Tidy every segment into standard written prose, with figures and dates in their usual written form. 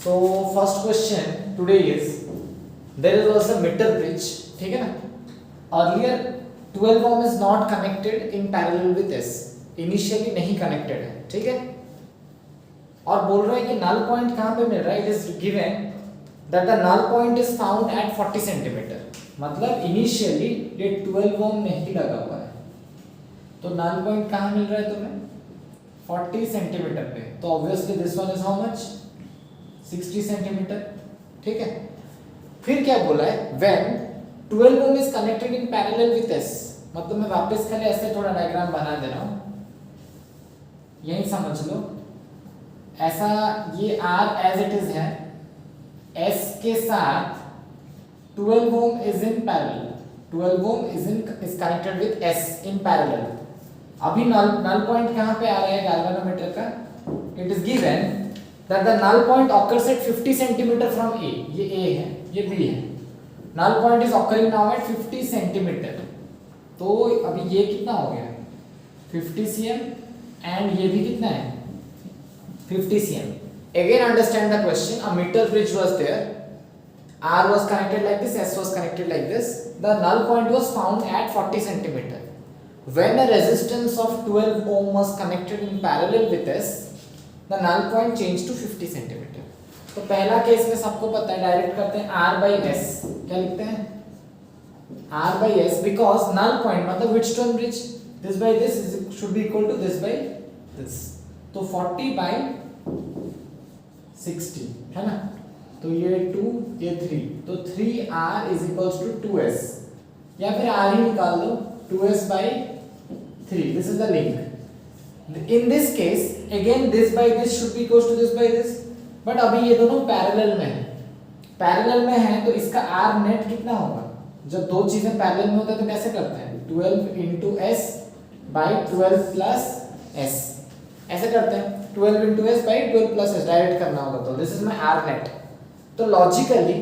So first question today is there was a meter bridge, ठीक है ना. Earlier 12 ohm is not connected in parallel with S. Initially नहीं connected है, ठीक है. और बोल रहा है कि null point कहाँ पे मिल रहा है. It is given that the null point is found at 40 centimeter. मतलब initially ये 12 ohm नहीं लगा हुआ है, तो null point कहाँ मिल रहा है तुम्हें 40 सेंटीमीटर पे. तो obviously this one is how much 60 centimetre, ठीक है. फिर क्या बोला है when 12 ohm is connected in parallel with S. मतलब मैं वापस खाली ऐसे थोड़ा डायग्राम बना दे रहा हूँ, यही समझ लो. ऐसा ये R as it is है, S के साथ 12 ohm is in parallel. 12 ohm is connected with S in parallel. अभी null point कहाँ पे आ रहा है गैल्वेनोमीटर का. It is given that the null point occurs at 50 centimeter from A. ये A है, ये B है. Null point is occurring now at 50 centimeter. तो अभी ये कितना हो गया 50 cm and ये भी कितना है 50 cm. Again understand the question. A meter bridge was there. R was connected like this, S was connected like this. The null point was found at 40 centimeter. When a resistance of 12 ohm was connected in parallel with S, the null point changed to 50 centimeter. तो पहला case में सबको पता है, direct करते हैं R by S. क्या लिखते हैं R by S because null point मतलब Wheatstone bridge, this by this should be equal to this by this. तो 40 by 60 है ना. तो ये 2 ये 3, तो 3R is equals to 2S. या फिर R ही निकाल लो 2S by 3. This is the link. In this case again this by this should be equals to this by this, but अभी ये दोनों पैरेलल में है. पैरेलल में है तो इसका R नेट कितना होगा. जब दो चीजें पैरेलल में होता है तो कैसे करते हैं 12 into S by 12 plus S ऐसे करते हैं. 12 into S by 12 plus S direct करना होगा. तो this is my R net. तो logically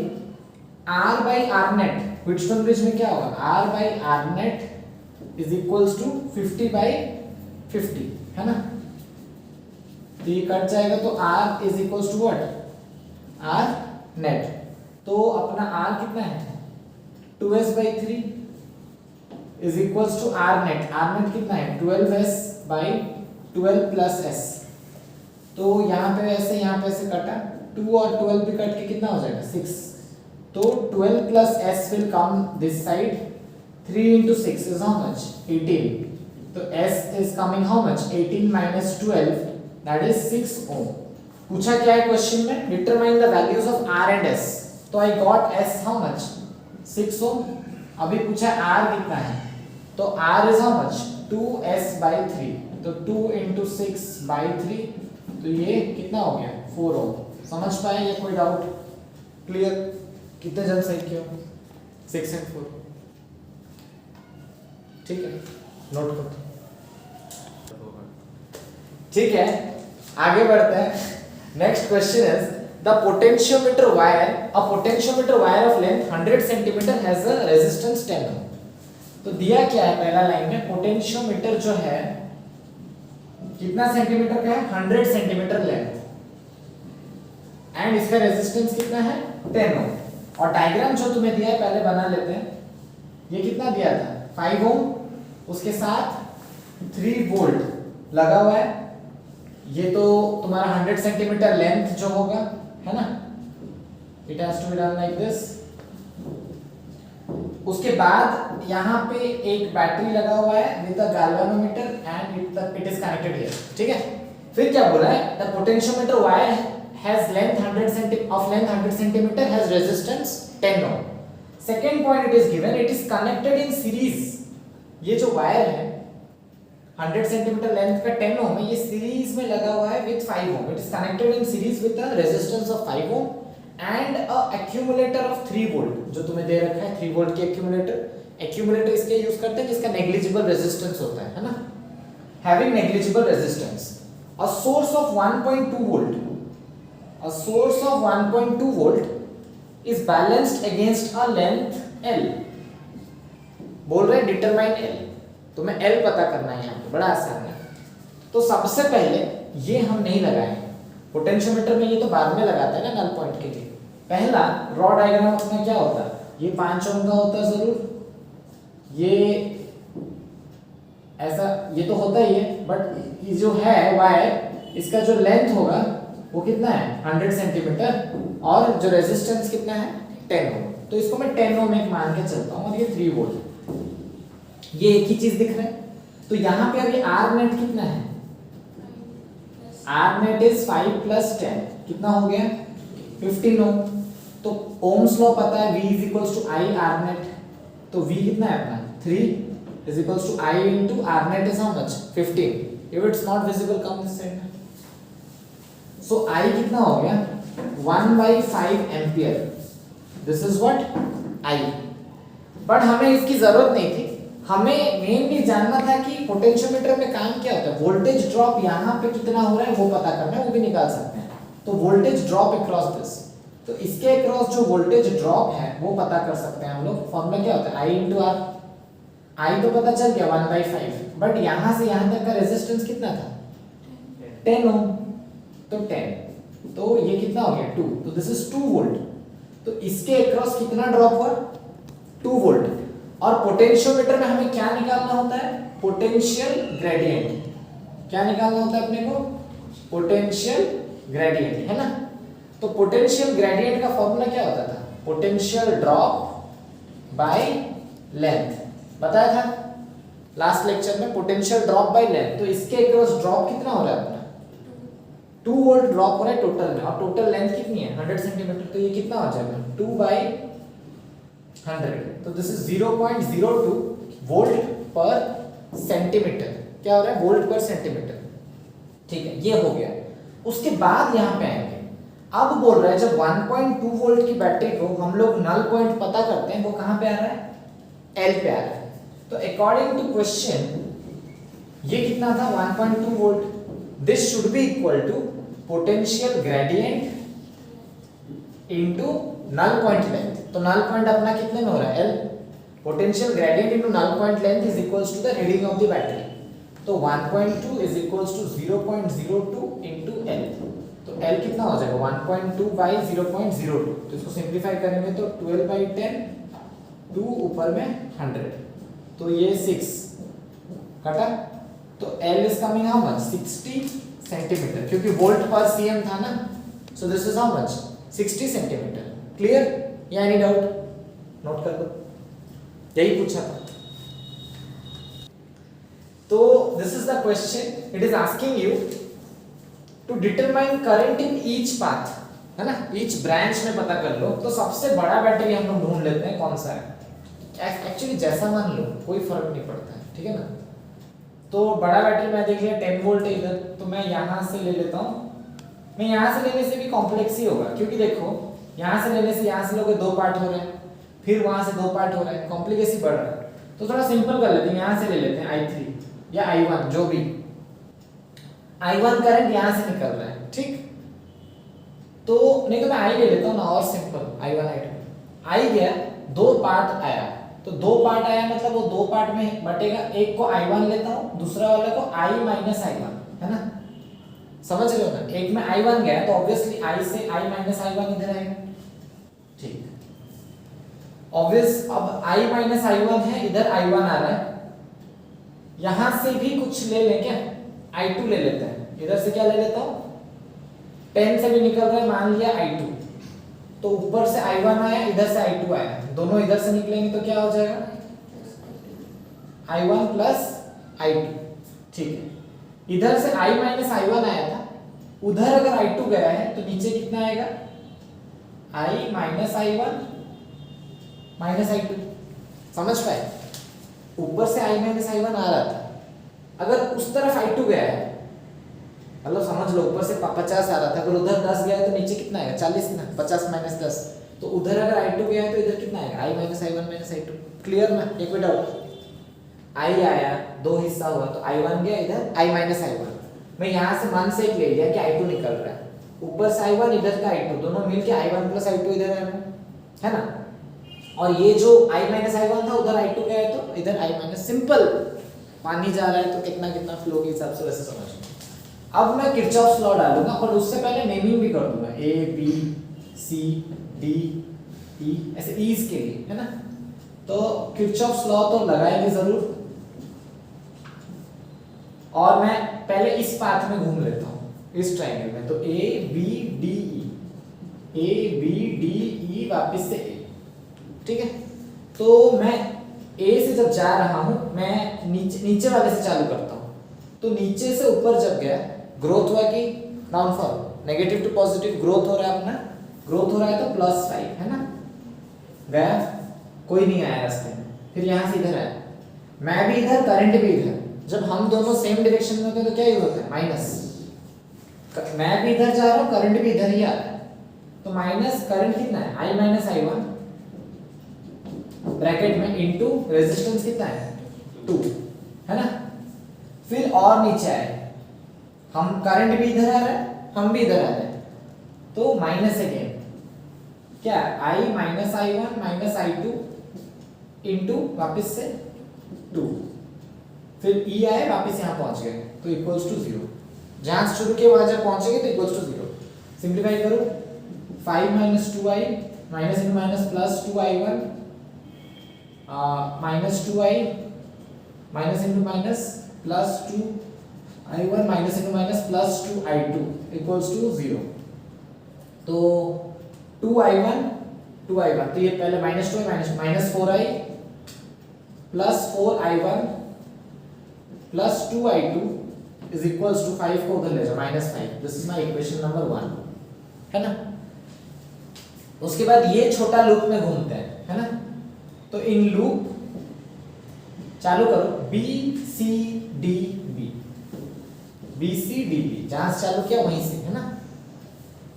R by R net Wheatstone bridge में क्या होगा R by R net is equals to 50 by 50 है ना. तो ये कट जाएगा तो R is equals to what R net. तो अपना R कितना है 2S by 3 is equals to R net. R net कितना है 12S by 12 plus S. तो यहाँ पे ऐसे कटा 2 और 12 भी कट के कितना हो जाएगा 6. तो 12 plus S will come this side. 3 into 6 is how much 18. तो S is coming how much 18 minus 12, that is 6 ohm. पूछा क्या है क्वेश्चन में determine the values of R and S. तो I got S how much 6 ohm. अभी पूछा R कितना है तो R is how much 2S by 3. तो 2 into 6 by 3, तो ये कितना हो गया 4 ohm. समझ पाए या कोई डाउट क्लियर. कितने जन सही किया 6 and 4. ठीक है नोट करो. ठीक है आगे बढ़ते हैं. Next question is the potentiometer wire. A potentiometer wire of length 100 centimetre has a resistance 10 ओम. तो दिया क्या है पहला लाइन में पोटेंशियोमीटर जो है कितना सेंटीमीटर का है 100 सेंटीमीटर लेंथ एंड इसका रेजिस्टेंस कितना है 10 ओम. और डायग्राम जो तुम्हें दिया है पहले बना लेते हैं. ये कितना दिया था 5 ओम, उसके साथ 3 वोल्ट लगा हुआ है. ये तो तुम्हारा 100 सेंटीमीटर लेंथ जो होगा है ना. It has to be done like this. उसके बाद यहाँ पे एक बैटरी लगा हुआ है with a galvanometer and it is connected here. ठीक है. फिर क्या बोला है the potentiometer wire has length 100 centimetre has resistance 10 ohm. Second point it is given it is connected in series. ये जो वायर है 100 सेंटीमीटर लेंथ का 10 ओम है, ये सीरीज में लगा हुआ है with 5 ohm. It is connected in series with a resistance of 5 ohm and a accumulator of 3 volt जो तुम्हें दे रखा है 3 वोल्ट के एक्यूमुलेटर. एक्यूमुलेटर इसके यूज करते हैं जिसका नेग्लिजिबल रेजिस्टेंस होता है ना. Having negligible resistance. A source of 1.2 volt. A source of 1.2 volt is balanced against a length L. बोल रहे हैं डिटरमाइन L. तुम्हें L पता करना है यहाँ पे, बड़ा आसान है. तो सबसे पहले ये हम नहीं लगाए पोटेंशियोमीटर में ये तो बाद में लगाता है ना नल पॉइंट के लिए। पहला रॉ डायग्राम अपना क्या होता है, ये 5 ओम का होता है जरूर, ये ऐसा ये तो होता ही है, बट ये जो है वायर, इसका जो लेंथ होगा वो कितना है 100 सेंटीमीटर, और जो रेजिस्टेंस कितना है 10 ओम। तो इसको मैं 10 ओम एक मान के चलता हूँ, और ये 3 वोल्ट, ये एक ही चीज दिख रहा है। तो यहाँ पे अभी आर नेट कितना है, आर नेट इज 5 प्लस 10, कितना हो गया 15 ओम। तो ओम्स लॉ पता है, V is equals to I R net, तो V कितना है अपना 3 is equals to I into R net is how much 15। If it's not visible come this side, so I कितना हो गया 1/5 ampere, this is what I। But हमें इसकी जरूरत नहीं थी, हमें मेनली जानना था कि पोटेंशियोमीटर में काम क्या होता है, वोल्टेज ड्रॉप यहाँ पे कितना हो रहा है वो पता करना है, वो भी निकाल सकते हैं। तो वोल्टेज ड्रॉप अक्रॉस दिस, तो इसके अक्रॉस जो वोल्टेज ड्रॉप है वो पता कर सकते हैं हम लोग। फॉर्मूला क्या होता है I इंटू आर, I तो पता चल गया 1/5, बट यहाँ से यहाँ तक का रेजिस्टेंस कितना था 10 ओम, तो 10, तो ये कितना हो गया 2, तो दिस इज 2 वोल्ट। तो इसके अक्रॉस कितना ड्रॉप हुआ 2 वोल्ट। और पोटेंशियोमीटर में हमें क्या निकालना होता है, पोटेंशियल ग्रेडियंट। क्या निकालना होता है अपने को, पोटेंशियल ग्रेडियंट, है ना। तो पोटेंशियल ग्रेडियंट का फॉर्मूला क्या होता था, पोटेंशियल ड्रॉप बाय लेंथ, बताया था लास्ट लेक्चर में, पोटेंशियल ड्रॉप बाय लेंथ। तो इसके अक्रॉस ड्रॉप कितना हो रहा है अपना 2 वोल्ट ड्रॉप हो रहा है टोटल में, और टोटल लेंथ कितनी है 100 सेंटीमीटर, तो ये कितना हो जाएगा 2/100, तो दिस इज 0.02 वोल्ट पर सेंटीमीटर। क्या हो रहा है वोल्ट पर सेंटीमीटर, ठीक है, ये हो गया। उसके बाद यहाँ पे आएंगे, अब बोल रहा है जब 1.2 वोल्ट की बैटरी को हम लोग नल पॉइंट पता करते हैं, वो कहाँ पे आ रहा है L पे आ रहा है। तो अकॉर्डिंग टू क्वेश्चन ये कितना था 1.2 volt, this should be equal to potential gradient into null point length. तो नल पॉइंट अपना कितने में हो रहा है L, potential gradient into null point length is equals to the reading of the battery. तो 1.2 is equals to 0.02 into L, तो L कितना हो जाएगा 1.2 बाई 0.02, तो इसको सिंप्लीफाई करेंगे तो 12/10, 2 ऊपर में 100, तो ये 6 कटा, तो L is coming how much 60 centimetre, क्योंकि वोल्ट पर cm था ना, so this is how much 60 centimetre. Clear या एनी डाउट, नोट कर लो, यही पूछा था। तो this is the question, it is asking you to determine current in each path, है ना, ईच ब्रांच में पता कर लो। तो सबसे बड़ा बैटरी हम लोग ढूंढ लेते हैं कौन सा है, एक्चुअली जैसा मान लो कोई फर्क नहीं पड़ता है, ठीक है ना। तो बड़ा बैटरी मैं देख लिया 10 वोल्ट है इधर, तो मैं यहाँ से ले लेता हूँ। मैं यहाँ से लेने से भी कॉम्प्लेक्स ही होगा, क्योंकि देखो यहाँ से लेने से यहाँ से लोगे 2 पार्ट हो रहे हैं, फिर वहां से 2 पार्ट हो रहा है, कॉम्प्लिकेसी बढ़ रहा है। तो थोड़ा सिंपल कर लेते हैं, यहाँ से ले लेते हैं I3 या I1, जो भी I1 करंट यहाँ से निकल रहा है, ठीक। तो नहीं तो मैं I ले लेता हूँ ना, और सिंपल I1 I2 I गया, 2 पार्ट आया, तो 2 पार्ट आया मतलब वो 2 पार्ट में बटेगा, एक को I1 लेता हूँ, दूसरा वाले को I माइनस I1, है ना, समझ रहे हो ना। एक में I1 गया तो ऑब्वियसली I से I माइनस I1 इधर आएगा, ठीक, ऑब्वियस। अब I माइनस I1 है, इधर I1 आ रहा है, यहां से भी कुछ ले लें क्या, I2 ले लेते हैं, इधर से क्या ले लेता हूं 10 से भी निकल रहा है, मान लिया I2, तो ऊपर से I1 आया, इधर से I2 आया, दोनों इधर से निकलेंगे तो क्या हो जाएगा I1 प्लस I2, ठीक है। इधर से I माइनस I1 आया था, उधर अगर I2 गया है तो नीचे कितना आएगा I minus I1 minus I2, समझ पाए। ऊपर से I माइनस I1 आ रहा था, अगर उस तरफ I2 गया है, मतलब समझ लो ऊपर से 50 आ रहा था, अगर उधर 10 गया है तो नीचे कितना आएगा 40 ना, 50 माइनस 10, तो उधर अगर I2 गया है तो इधर कितना आएगा I minus I1 minus I2। Clear ना, एक भी डाउट। I आया, 2 हिस्सा हुआ, तो I1 गया इधर I माइनस I1, मैं यहाँ से मान से एक ले लिया कि I2 निकल रहा है, ऊपर से I1 इधर का I2, दोनों मिलके I1 प्लस I2 इधर है ना। और ये जो I माइनस I1 था उधर I2 गया है तो इधर I माइनस, सिंपल, पानी जा रहा है तो कितना कितना फ्लो के हिसाब से वैसे समझ लो। अब मैं किरचॉफ्स लॉ डालूंगा और उससे पहले नेमिंग भी कर दूंगा, A B C D E, ऐसे ईज के लिए, है ना। तो किरचॉफ्स लॉ तो लगाएंगे जरूर, और मैं पहले इस पाथ में घूम लेता हूँ, इस ट्रायंगल में। तो A B D E, A B D E, वापिस से ए, ठीक है। तो मैं ए से जब जा रहा हूं, मैं नीचे वाले से चालू करता हूं। तो नीचे से ऊपर जब गया, ग्रोथ हुआ कि downfall, negative to positive growth हो रहा है अपना, ग्रोथ हो रहा है तो +5, है ना। गया, कोई नहीं आया रास्ते में, फिर यहां से इधर आया, मैं भी इधर, करंट भी इधर। जब हम दोनों सेम डायरेक्शन में होते हैं तो क्या यूज होता है, माइनस। मैं भी इधर जा रहा हूं, करंट भी इधर ही आ रहा है, तो माइनस करंट कितना है, I माइनस I1 ब्रैकेट में इनटू रेजिस्टेंस कितना है 2, है ना। फिर और नीचे आए, हम करंट भी इधर आ रहा है, हम भी इधर आ रहे हैं, तो माइनस अगेन क्या, I minus I1 minus I2 into वापस से 2, फिर E आए, वापस यहाँ पहुंच गए, तो इक्वल्स टू 0। जहां शुरू किए वहां जब पहुंचेंगे तो इक्वल्स टू 0। सिंप्लीफाई करो, 5 minus 2i minus into minus plus 2i1 minus 2i minus into minus plus 2i1 minus into minus plus 2i2 equals to 0। तो 2i1 तो ये पहले minus 2 minus 4i plus 4i1 plus 2i2 is equals to 5 को उधर ले जाओ, -5। This is my equation number 1, है ना। उसके बाद ये छोटा लूप में घूमते हैं, है ना। तो इन लूप चालू करो, B C D B, B C D B, जहां से चालू किया वहीं से, है ना।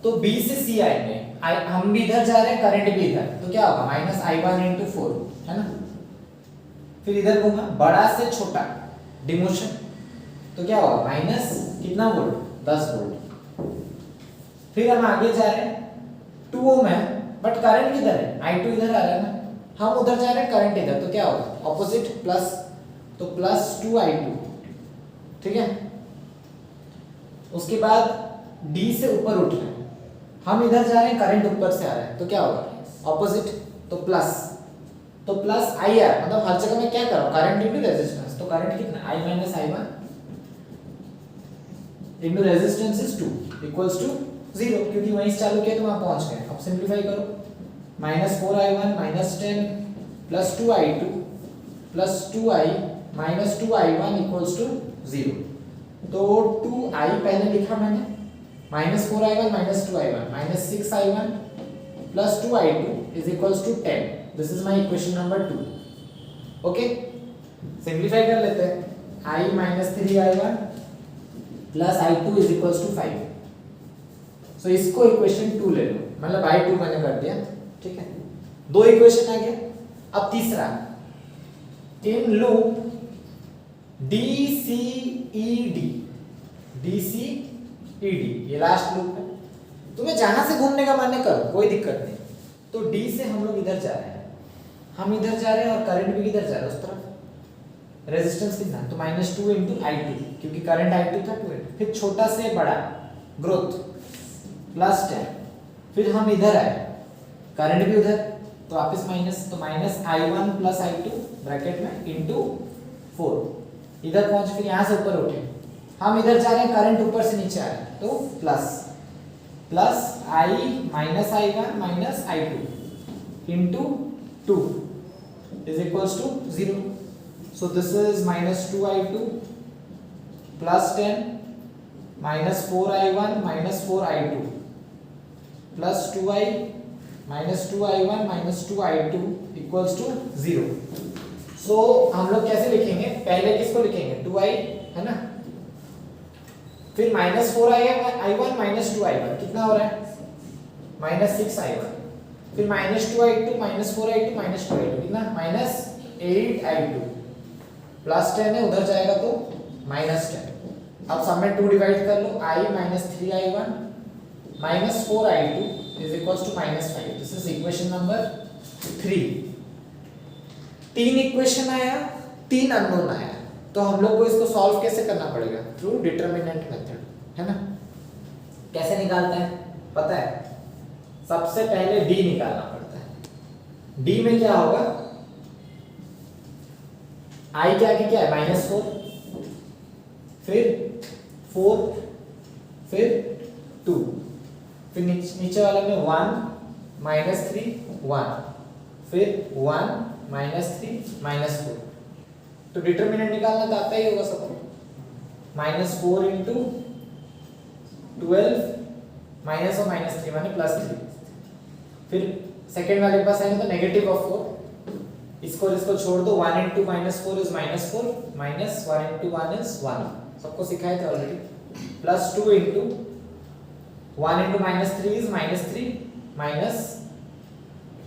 तो बी से सी आएंगे, हम भी इधर जा रहे हैं, करंट भी इधर, तो क्या होगा, -I1 × 4, है ना। फिर इधर घूमा, बड़ा से छोटा डिमोशन, तो क्या होगा, माइनस कितना वोल्ट, 10 वोल्ट। फिर हम आगे जा रहे हैं 2 ओम है, बट करंट किधर है, I2 इधर आ रहा है ना, हम उधर जा रहे हैं, करंट इधर, तो क्या होगा, ऑपोजिट प्लस, तो प्लस 2i2, ठीक है। उसके बाद D से ऊपर उठ रहे हैं, हम इधर जा रहे हैं, करंट ऊपर से आ रहा है, तो क्या होगा, ऑपोजिट, तो प्लस, तो प्लस IR, मतलब हर जगह में क्या कर रहा हूं, करंट इनटू रेजिस्टेंस, तो करंट कितना, I minus I1 into resistance is 2 equals to 0, क्योंकि वहीं से चालू किया तो वहां पहुंच गए। अब सिंपलीफाई करो, -4i1 -10 plus 2i2 plus 2i minus 2i1 equals to 0। तो 2i पहले लिखा मैंने, -4i1 -2i1 -6i1 plus 2i2 is equals to 10। This is my equation number 2। Okay, simplify कर लेते हैं, i -3i1 plus I2 is equals to 5। So इसको equation 2 ले लो, मतलब I2 मैंने कर दिया, ठीक है। 2 इक्वेशन आ गया। अब तीसरा, इन लूप DCED, ये लास्ट लूप है। तुम्हें जहां से घूमने का मन है करो, कोई दिक्कत नहीं। तो D से हम लोग इधर जा रहे हैं, हम इधर जा रहे हैं, और करंट भी इधर जा रहा है उस तरफ। रेजिस्टेंस कितना, तो -2 × I2, क्योंकि करंट I2 था 2। फिर छोटा से बड़ा ग्रोथ +10, फिर हम इधर आए, करंट भी उधर, तो वापस माइनस, तो -I1 + I2 ब्रैकेट में इनटू 4, इधर पहुंच, फिर यहां से ऊपर उठे, हम इधर जा रहे हैं, करंट ऊपर से नीचे आ रहा है, तो plus I -I1 -I2 into 2 is equals to 0। So this is -2i2 plus 10 -4i1 -4i2 plus 2i -2i1 -2i2 equals to 0। So हम लोग कैसे लिखेंगे, पहले किसको लिखेंगे, 2i, है ना। फिर -4i1 -2i1 कितना हो रहा है, -6i1। फिर -2i2 -4i2 -2i2 कितना, -8i2 +10 है, उधर जाएगा तो -10। अब सब में 2 डिवाइड कर लो, I -3i1 -4i2 is equals to -5। This is equation number 3। 3 equation आया, 3 अननोन आया, तो हम लोग को इसको सॉल्व कैसे करना पड़ेगा, थ्रू डिटरमिनेंट मेथड। है ना। कैसे निकालते हैं पता है, सबसे पहले डी निकालना पड़ता है। डी में क्या होगा, आई के आगे क्या है -4, फिर 4, फिर 2, फिर नीचे वाले में 1 -3 1, फिर 1 -3 -4। तो डिटरमिनेंट निकालना तो आता ही होगा सबको। -4 इंटू 12 माइनस और -3 माने +3। फिर सेकेंड वाले के पास आएंगे तो नेगेटिव ऑफ 4, इसको छोड़ दो। 1 इंटू -4 इज -4, -1 इंटू 1 इज 1, सबको सिखाए थे already. +2 into 1 into -3 is -3 minus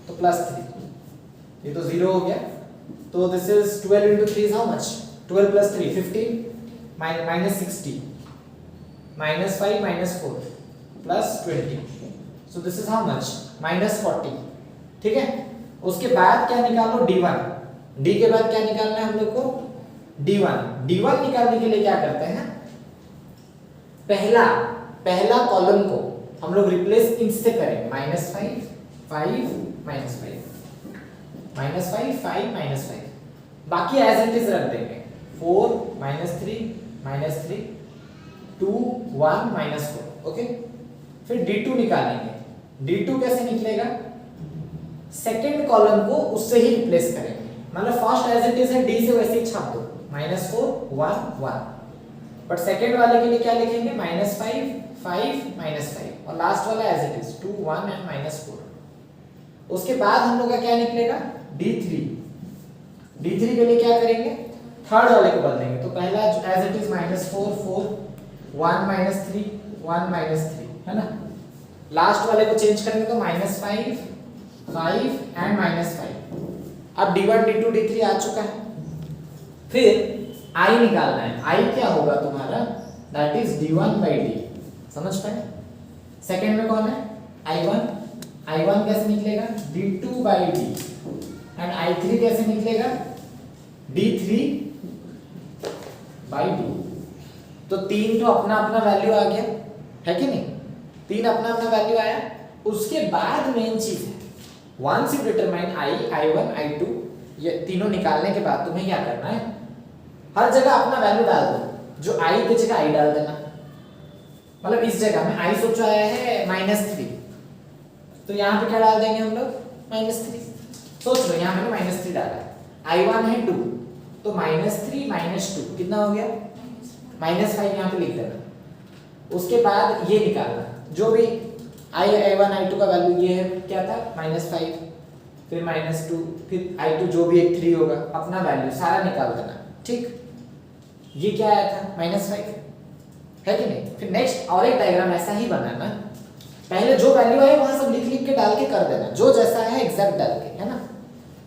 तो +3, ये तो 0 हो गया। तो this is 12 into 3 is how much, 12 + 3 15 -60 -5 -4 +20, so this is how much -40। ठीक है, उसके बाद क्या निकालो D1। D के बाद क्या निकालना है हम लोग को D1। D1 निकालने के लिए क्या करते हैं, पहला कॉलम को हम लोग रिप्लेस इससे करें -5 5 -5 -5 5 -5, बाकी एज इट इज रख देंगे। 4 -3 -3 2 1 -4। ओके, फिर D2 निकालेंगे। D2 कैसे निकलेगा, सेकेंड कॉलम को उससे ही रिप्लेस करेंगे, मतलब फर्स्ट एज इट इज है D से वैसे ही छाप दो, -4 1 1, बट सेकेंड वाले के लिए क्या लिखेंगे -5 5 -5, और लास्ट वाला एज इट इज 2 1 एंड -4। उसके बाद हम लोग का क्या निकलेगा D3। D3 के लिए क्या करेंगे, थर्ड वाले को बदलेंगे। तो पहला एज इट इज -4 4 1 -3 1 -3, है ना। लास्ट वाले को चेंज करेंगे तो -5 5 एंड -5। अब D1 D2 D3 आ चुका है। फिर I निकालना है। I क्या होगा तुम्हारा, दैट इज D1/D, समझ पाए। सेकेंड में कौन है I1 कैसे निकलेगा D2/D, एंड I3 कैसे निकलेगा D3/D। तो तीन तो अपना अपना वैल्यू आ गया, है कि नहीं, तीन अपना अपना वैल्यू आया। उसके बाद मेन चीज है, once you determine I I1 I2, ये तीनों निकालने के बाद तुम्हें क्या करना है, हर जगह अपना वैल्यू डाल दो। जो I की जगह I डाल देना, मतलब इस जगह में I सोचा आया है -3, तो यहाँ पे क्या डाल देंगे हम लोग -3। सोच लो यहाँ मैंने -3 डाला है, I1 है 2, तो -3 -2 कितना हो गया -5, यहाँ पे लिख देना। उसके बाद ये निकालना, जो भी I1 I2 का वैल्यू ये है क्या था -5, फिर -2, फिर I2 जो भी एक 3 होगा, अपना वैल्यू सारा निकाल देना। ठीक, ये क्या आया था -5, है कि नहीं। फिर नेक्स्ट और एक डायग्राम ऐसा ही बनाना, पहले जो वैल्यू है वहां सब लिख के डाल के कर देना, जो जैसा है एग्जैक्ट डाल के, है ना।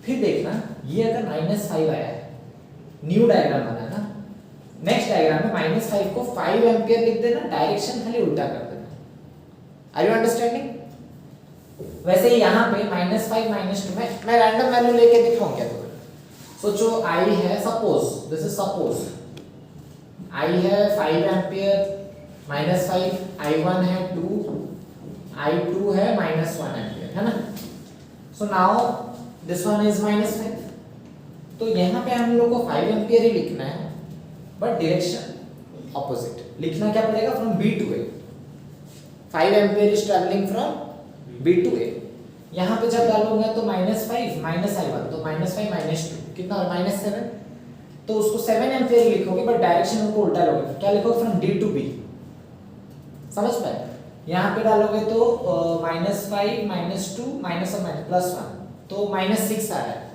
फिर देखना ये अगर -5 आया है, न्यू डायग्राम बनाना। नेक्स्ट डायग्राम में -5 को 5 एम्पियर लिख देना, डायरेक्शन खाली उल्टा कर देना। Are you understanding. वैसे ही यहाँ पे -5 -2 में मैं रैंडम वैल्यू लेके दिखाऊं क्या तुम्हें। सोचो I है, suppose this is suppose I है 5 एम्पियर, -5, I1 है 2, I2 है -1 एम्पियर, है ना। So now this one is -5, तो यहाँ पे हम लोग को 5 एम्पियर ही लिखना है, बट डायरेक्शन ऑपोजिट लिखना क्या पड़ेगा, from B to A। 5 ampere is travelling from B to A। यहाँ पे जब डालोगे तो -5 -I1, तो -5 -2 कितना और -7, तो उसको 7 एम्पियर लिखोगे, बट डायरेक्शन उनको उल्टा लोगे। क्या लिखोगे, फ्रॉम D to B, समझ पाए। यहाँ पे डालोगे तो -5 -2 माइनस और +1, तो -6 आ रहा है।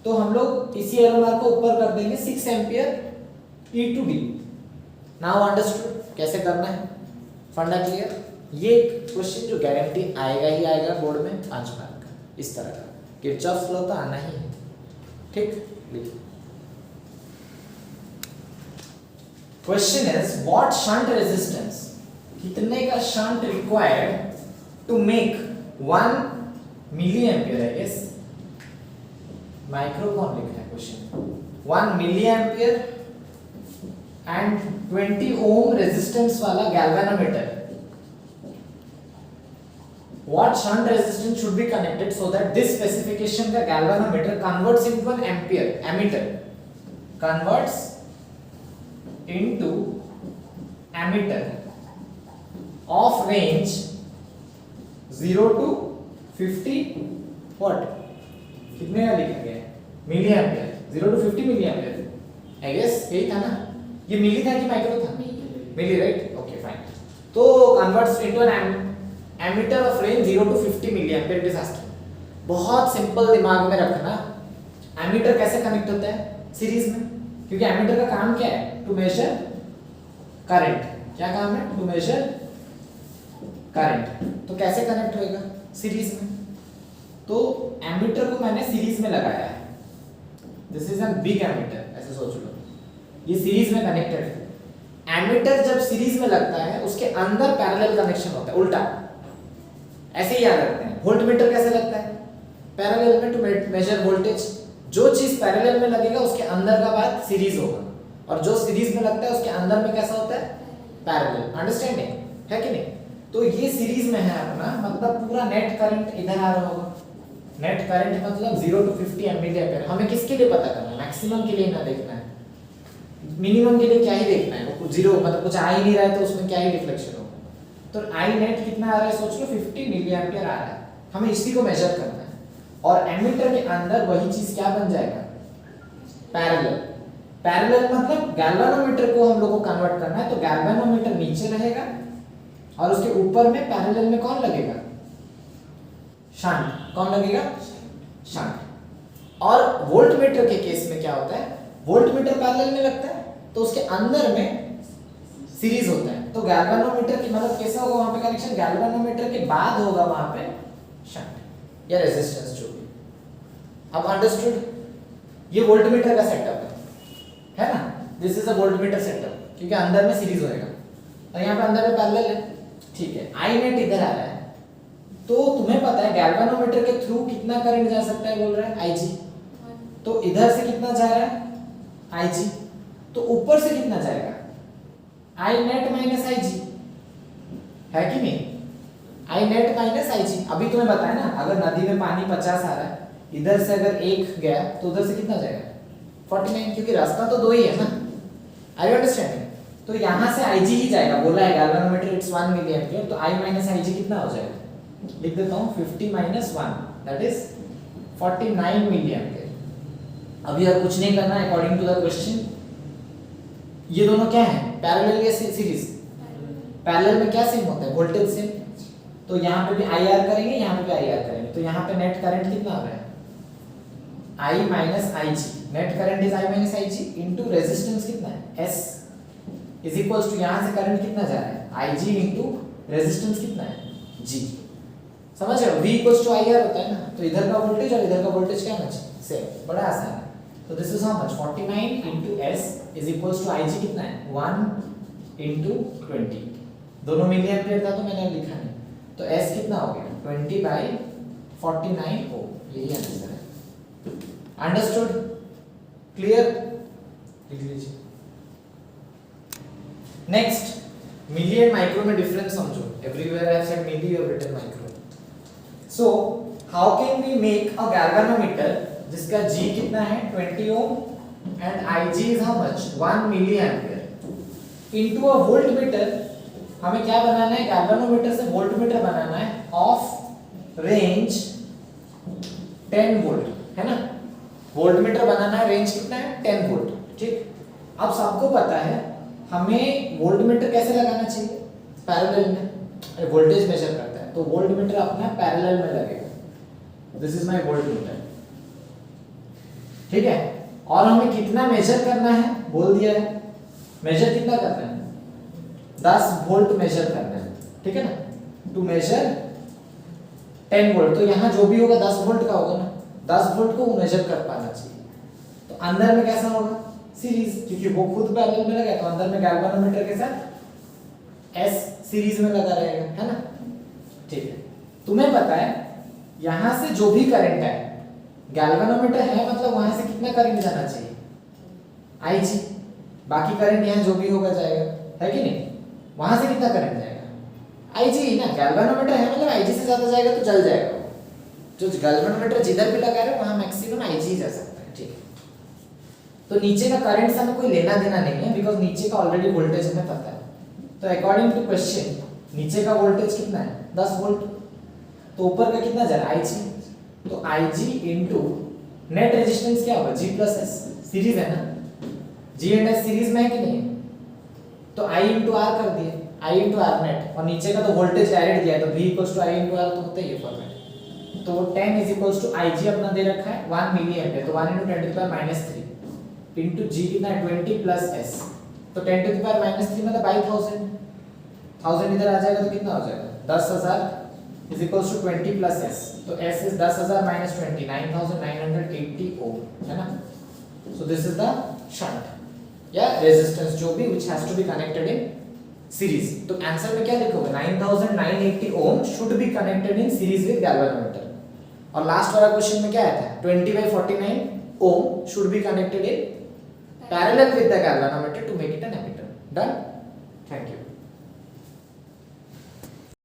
तो हम लोग इसी एरो मार्क को ऊपर कर देंगे 6 ampere E to D। Now understood कैसे करना है, फंडा क्लियर। ये क्वेश्चन जो गारंटी आएगा ही आएगा बोर्ड में 5 मार्क का, इस तरह का। किरचॉफ्स लॉ तो आना ही है, ठीक। Question is what shunt resistance, कितने का shunt required to make 1 milli ampere, I guess micro कौन लिखा है question, 1 milli ampere and 20 ohm resistance वाला galvanometer, what shunt resistance should be connected so that this specification का galvanometer converts into an ampere ammeter, converts into ammeter of range 0 to 50 what कितने का लिखा गया है milli ampere, 0 to 50 milli ampere I guess यही था ना, ये मिली था कि माइक्रो था, मिली राइट, ओके फाइन। तो converts into an ammeter of range 0 to 50 milli ampere it is asking. बहुत सिंपल दिमाग में रखना, एमीटर कैसे कनेक्ट होता है सीरीज में, क्योंकि एमीटर का काम क्या है, टू मेजर करंट, क्या काम है, टू मेजर करंट। तो कैसे कनेक्ट होएगा सीरीज में, तो एमीटर को मैंने सीरीज में लगाया है, this is an big ammeter, ऐसे सोच लो ये सीरीज में कनेक्टेड है। एमीटर जब सीरीज में लगता है उसके अंदर पैरेलल कनेक्शन होता है, उल्टा ऐसे ही याद रखते हैं। वोल्टमीटर कैसे लगता है, पैरेलल में टू मेजर वोल्टेज, जो चीज पैरेलल में लगेगा उसके अंदर का बात सीरीज होगा, और जो सीरीज में लगता है उसके अंदर में कैसा होता है, पैरेलल। अंडरस्टैंडिंग है कि नहीं। तो ये सीरीज में है अपना, मतलब पूरा नेट करंट इधर आ रहा होगा, नेट करंट मतलब 0 to 50 एम्पीयर। हमें किसके लिए पता करना है, मैक्सिमम के लिए ना देखना है, मिनिमम के लिए क्या ही देखना है, वो जीरो मतलब कुछ आ ही नहीं रहा है तो उसमें क्या ही डिफ्लेक्शन होगा। तो आई नेट कितना आ रहा है सोच लो, 50 मिली एम्पीयर आ रहा है, हमें इसी को मेजर करना है। और एमीटर के अंदर वही चीज क्या बन जाएगा, पैरेलल। पैरेलल मतलब गैल्वेनोमीटर को हम लोग को कन्वर्ट करना है, तो गैल्वेनोमीटर नीचे रहेगा और उसके ऊपर में पैरेलल में कौन लगेगा, शंट। कौन लगेगा, शंट। और वोल्टमीटर के केस में क्या होता है, वोल्टमीटर पैरेलल में लगता है तो उसके अंदर में सीरीज होता है। तो गैल्वेनोमीटर की मतलब कैसा होगा वहां पे कनेक्शन, गैल्वेनोमीटर के बाद होगा वहां पे शंट या रेजिस्टेंस जो भी। अब अंडरस्टूड, ये वोल्टमीटर का सेटअप है ना, this is a voltmeter setup, क्योंकि अंदर में सीरीज होएगा और यहाँ पे अंदर में पैरेलल है, ठीक है। आई नेट इधर आ रहा है, तो तुम्हें पता है गैल्वेनोमीटर के थ्रू कितना करंट जा सकता है, बोल रहा है आईजी। तो इधर से कितना जा रहा है आईजी, तो ऊपर से कितना जाएगा, आई नेट माइनस आई जी, है कि नहीं, आई नेट माइनस आई जी। अभी तुम्हें बताया ना, अगर नदी में पानी 50 आ रहा है, इधर से अगर 1 गया तो उधर से कितना जाएगा 49, क्योंकि रास्ता तो 2 ही है ना, आर यू अंडरस्टैंडिंग। तो यहां से आई जी ही जाएगा, बोला है गैल्वेनोमीटर इट्स 1 मिली एम्पीयर, तो आई माइनस आई जी कितना हो जाएगा, लिख देता हूं 50 minus 1 that is 49 milli ampere. अभी और कुछ नहीं करना अकॉर्डिंग टू द क्वेश्चन। ये दोनों क्या है, पैरेलल या सीरीज, पैरेलल में क्या सेम होता है, वोल्टेज सेम। तो यहाँ पे भी आई आर करेंगे, यहाँ पे भी आई आर करेंगे, तो यहाँ पे नेट करंट कितना आ रहा है, I minus I G, net current is I minus I G into resistance कितना है एस, इज इक्वल्स टू यहाँ से करंट कितना जा रहा है आई जी इंटू रेजिस्टेंस कितना है जी। समझ रहे हो, V equals to I R होता है ना, तो इधर का वोल्टेज और इधर का वोल्टेज क्या होना चाहिए, सेम, बड़ा आसान है। तो this is how much 49 into S is equals to IG कितना है 1 into 20, दोनों मिली एम्पीयर था तो मैंने लिखा नहीं, तो S कितना हो गया 20 by 49 ओ, यही आंसर है। अंडरस्टूड, क्लियर, लिख लीजिए। नेक्स्ट, मिली एंड माइक्रो में डिफरेंस समझो, everywhere I have said milli, you have written micro. So how can we make a galvanometer जिसका G कितना है 20 ohm and IG is how much 1 milli ampere into a voltmeter. हमें क्या बनाना है, galvanometer से voltmeter बनाना है of range 10 volt, है ना। वोल्टमीटर बनाना है, रेंज कितना है 10 वोल्ट, ठीक। अब सबको पता है हमें वोल्टमीटर कैसे लगाना चाहिए, पैरेलल में, वोल्टेज मेजर करता है तो वोल्टमीटर अपना पैरेलल में लगेगा, दिस इज माय वोल्टमीटर, ठीक है। और हमें कितना मेजर करना है बोल दिया है, मेजर कितना करना है 10 वोल्ट मेजर करना है, ठीक है ना, टू मेजर 10 वोल्ट। तो यहाँ जो भी होगा 10 वोल्ट का होगा ना, 10 वोल्ट को वो मेजर कर पाना चाहिए। तो अंदर में कैसा होगा सीरीज, क्योंकि वो खुद पैरेलल में लगा, तो अंदर में गैल्वेनोमीटर के साथ S सीरीज में लगा रहेगा, है ना, ठीक है। तुम्हें पता है यहां से जो भी करंट है, गैल्वेनोमीटर है मतलब वहां से कितना करंट जाना चाहिए IG, बाकी करंट यहाँ जो भी होगा जाएगा, है कि नहीं? वहां से कितना करंट जाएगा? IG ही ना, गैल्वेनोमीटर है मतलब IG से ज्यादा जाएगा तो जल जाएगा। जो गैल्वेनोमीटर जिधर भी लगा रहे वहां मैक्सिमम IG ही जा सकता है, ठीक है। तो नीचे का करंट से हमें कोई लेना देना नहीं है, बिकॉज नीचे का ऑलरेडी वोल्टेज हमें पता है। तो अकॉर्डिंग टू क्वेश्चन नीचे का वोल्टेज कितना है? 10 वोल्ट। तो ऊपर का कितना जा रहा है? IG। तो IG इनटू नेट रेजिस्टेंस क्या होगा? G प्लस S, सीरीज है ना, G एंड S सीरीज में है कि नहीं? तो I इंटू R कर दिए, I इंटू R नेट, और नीचे का तो वोल्टेज डायरेक्ट दिया है तो V equals to I into R, तो होता ही है फॉर्मेट। तो 10 इज इक्वल्स टू IG अपना दे रखा है 1 मिली एम्पियर, तो 1 into 10 to the power -3 into G कितना है? 20 प्लस S, तो 10 to the power -3 मतलब बाई 1000, 1000 इधर आ जाएगा तो कितना हो जाएगा? 10000 is equals to 20 plus S, तो S is 10000 minus 20, 9980 ohm, है ना? So this is the shunt या resistance जो भी which has to be connected in series। तो आंसर में क्या लिखोगे? 9980 ohm should be connected in series with galvanometer। और लास्ट वाला क्वेश्चन में क्या आया था? 20/49 ohm should be connected in parallel with the galvanometer to make it an ammeter। Done? Thank you।